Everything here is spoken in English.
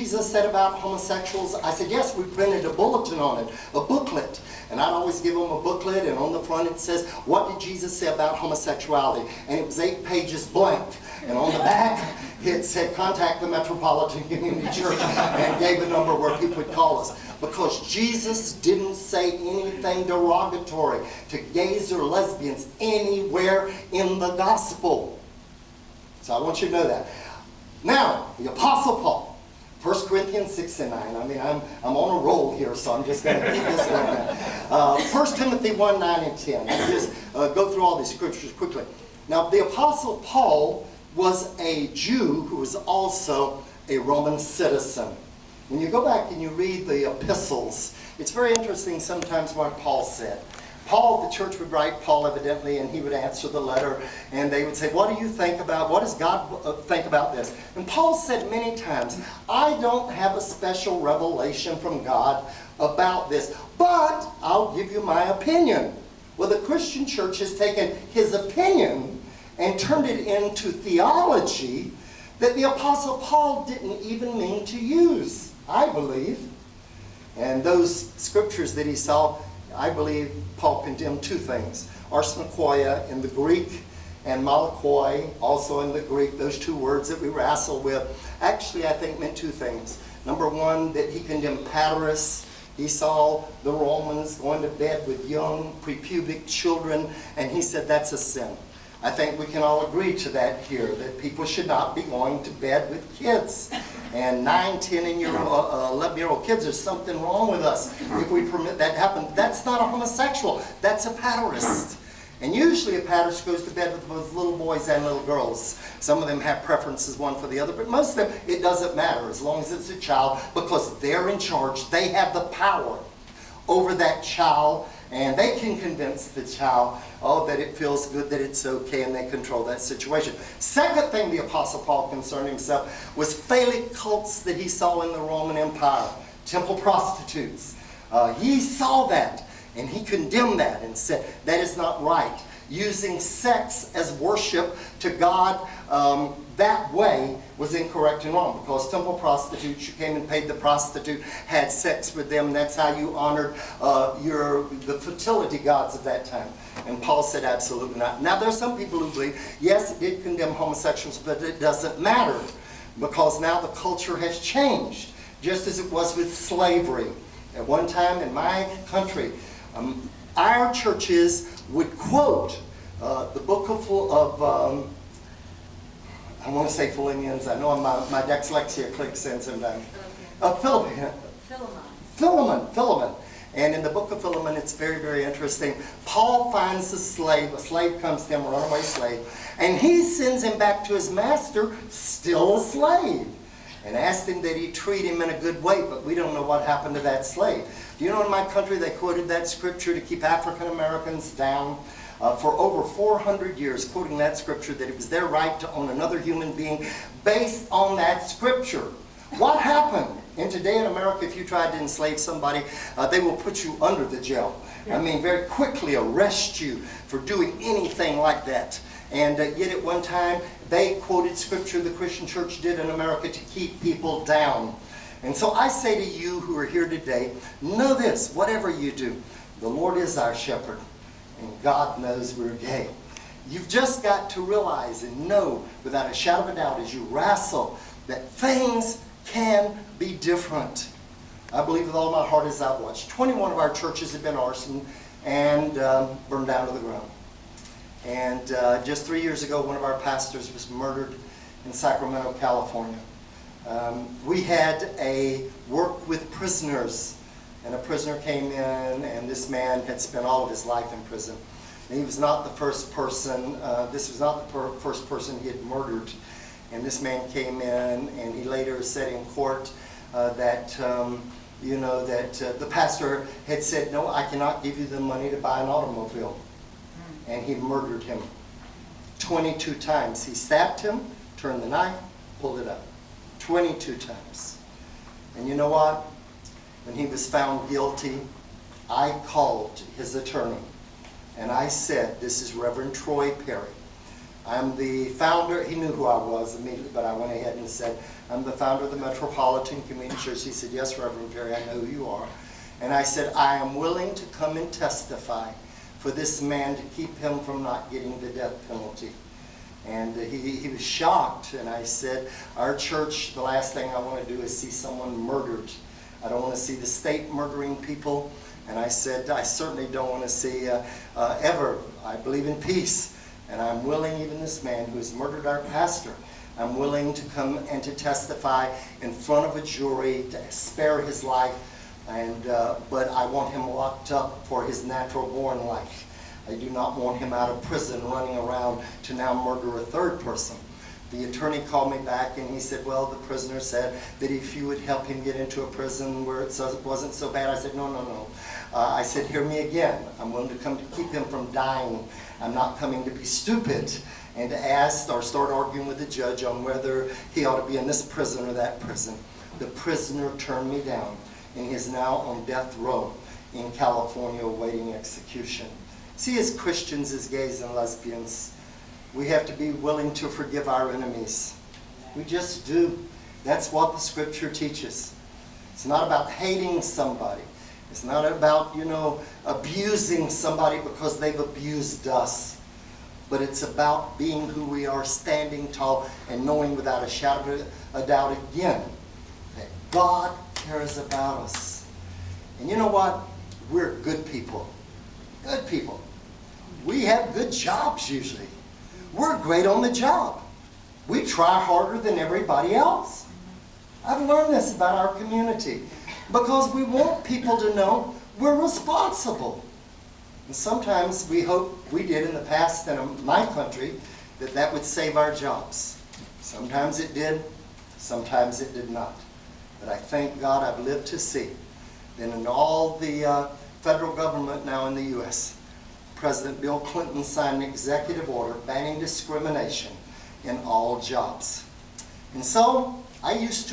Jesus said about homosexuals? I said, yes, we printed a bulletin on it, a booklet. And I'd always give them a booklet, and on the front it says, what did Jesus say about homosexuality? And it was 8 pages blank. And on the back, it said, contact the Metropolitan Community Church, and gave a number where people would call us. Because Jesus didn't say anything derogatory to gays or lesbians anywhere in the gospel. So I want you to know that. Now, the Apostle Paul, 1 Corinthians 6 and 9. I mean, I'm on a roll here, so I'm just going to keep this like that. 1 Timothy 1, 9 and 10. I'll just go through all these scriptures quickly. Now, the Apostle Paul was a Jew who was also a Roman citizen. When you go back and you read the epistles, it's very interesting sometimes what Paul said. Paul, the church would write Paul evidently, and he would answer the letter, and they would say, what do you think about, what does God think about this? And Paul said many times, I don't have a special revelation from God about this, but I'll give you my opinion. Well, the Christian church has taken his opinion and turned it into theology that the Apostle Paul didn't even mean to use, I believe. And those scriptures that he saw, I believe Paul condemned 2 things. Arsenokoia in the Greek and malakoi also in the Greek. Those 2 words that we wrestle with actually I think meant 2 things. Number 1, that he condemned paterus. He saw the Romans going to bed with young prepubic children, and he said that's a sin. I think we can all agree to that here, that people should not be going to bed with kids. And 9, 10, and 11-year-old kids, there's something wrong with us if we permit that to happen. That's not a homosexual. That's a paterist. And usually a paterist goes to bed with both little boys and little girls. Some of them have preferences one for the other, but most of them, it doesn't matter as long as it's a child, because they're in charge. They have the power over that child, and they can convince the child, oh, that it feels good, that it's okay, and they control that situation. Second thing the Apostle Paul concerned himself was phallic cults that he saw in the Roman Empire, temple prostitutes. He saw that, and he condemned that and said that is not right. Using sex as worship to God that way was incorrect and wrong, because temple prostitutes, you came and paid the prostitute, had sex with them, and that's how you honored the fertility gods of that time. And Paul said absolutely not. Now there are some people who believe, yes, it did condemn homosexuals, but it doesn't matter, because now the culture has changed, just as it was with slavery. At one time in my country, our churches would quote the book of I want to say Philippians. I know my dyslexia clicks in sometimes. Philemon. And in the book of Philemon, it's very, very interesting. Paul finds a slave comes to him, a runaway slave, and he sends him back to his master, still a slave, and asked him that he treat him in a good way, but we don't know what happened to that slave. Do you know in my country they quoted that scripture to keep African Americans down? For over 400 years, quoting that scripture, that it was their right to own another human being based on that scripture. What happened? And today in America, if you tried to enslave somebody, they will put you under the jail. I mean, very quickly arrest you for doing anything like that. And yet at one time, they quoted scripture the Christian church did in America to keep people down. And so I say to you who are here today, know this, whatever you do, the Lord is our shepherd. And God knows we're gay. You've just got to realize and know without a shadow of a doubt as you wrestle that things can be different. I believe with all my heart as I've watched. 21 of our churches have been arsoned and burned down to the ground. And just 3 years ago, one of our pastors was murdered in Sacramento, California. We had a work with prisoners. And a prisoner came in, and this man had spent all of his life in prison. And he was not the first person, this was not the first person he had murdered. And this man came in, and he later said in court that the pastor had said, no, I cannot give you the money to buy an automobile. And he murdered him 22 times. He stabbed him, turned the knife, pulled it up. 22 times. And you know what? When he was found guilty, I called his attorney and I said, this is Reverend Troy Perry. I'm the founder. He knew who I was immediately, but I went ahead and said, I'm the founder of the Metropolitan Community Church. He said, yes, Reverend Perry, I know who you are. And I said, I am willing to come and testify for this man to keep him from not getting the death penalty. And he was shocked, and I said, our church, the last thing I want to do is see someone murdered. I don't want to see the state murdering people, and I said, I certainly don't want to see ever. I believe in peace, and I'm willing, even this man who has murdered our pastor, I'm willing to come and to testify in front of a jury to spare his life, and but I want him locked up for his natural-born life. I do not want him out of prison running around to now murder a third person. The attorney called me back and he said, well, the prisoner said that if you would help him get into a prison where it wasn't so bad. I said, no, no, no. I said, hear me again. I'm willing to come to keep him from dying. I'm not coming to be stupid and to ask or start arguing with the judge on whether he ought to be in this prison or that prison. The prisoner turned me down, and he is now on death row in California awaiting execution. See, as Christians, as gays and lesbians, we have to be willing to forgive our enemies. We just do. That's what the scripture teaches. It's not about hating somebody. It's not about, abusing somebody because they've abused us. But it's about being who we are, standing tall, and knowing without a shadow of a doubt again that God cares about us. And you know what? We're good people. Good people. We have good jobs usually. We're great on the job. We try harder than everybody else. I've learned this about our community because we want people to know we're responsible. And sometimes we hope we did in the past in my country that would save our jobs. Sometimes it did, sometimes it did not. But I thank God I've lived to see that in all the federal government now in the U.S., President Bill Clinton signed an executive order banning discrimination in all jobs. And so I used to